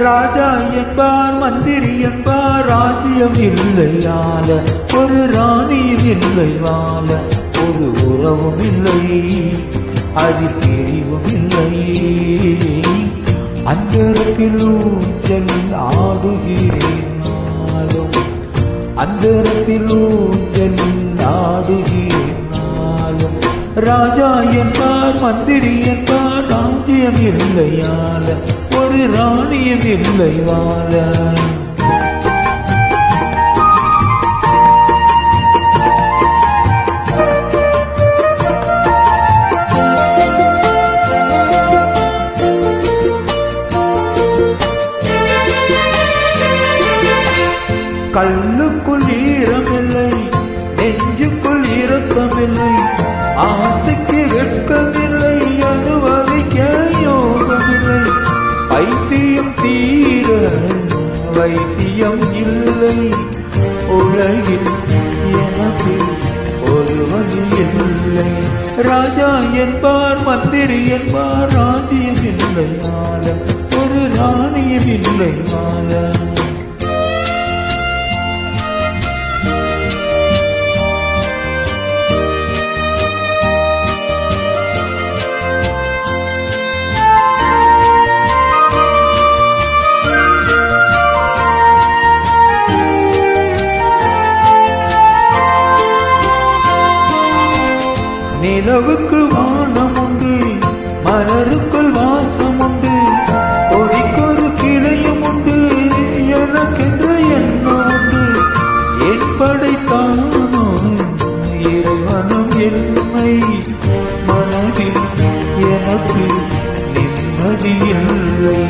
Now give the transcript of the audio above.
ராஜா என்பார் மந்திரி என்பார் ராஜ்யம் இல்லை ஆள, ஒரு ராணியும் இல்லை வாழ, ஒரு உறவும் இல்லை அதில் பிரிவும் இல்லை. அந்தரத்தில் ஊஞ்சல் ஆடுகிறேனாலும், அந்தரத்தில் ஊஞ்சல் ஆடுகிறேனாலும், ராஜா என்பார் மந்திரி என்பார் ராஜ்யம் இல்லையால, ஒரு ராணியும் இல்லை வாழ. கல்லுக்குள் ஈரமில்லை, நெஞ்சுக்குள் இரக்கமில்லை, ஆசைக்கு வெட்கமில்லை, அனுபவிக்க யோகமில்லை. பைத்தியம் தீர வைத்தியம் இல்லை, உலகில் எனக்கு ஒருவன் இல்லை. ராஜா என்பார் மந்திரி என்பார் ராஜ்யம் இல்லை வாழ, ஒரு ராணியும் இல்லை வாழ. நிலவுக்கு வானம் உண்டு, மலருக்குள் வாசம் உண்டு, கொடிக்கொரு கிளையும் உண்டு, எனக்கென்று எண்ணம் உண்டு. என் படைத்தானோ இறைவனும் என்னை, மனதில் எனக்கு நிம்மதி இல்லை.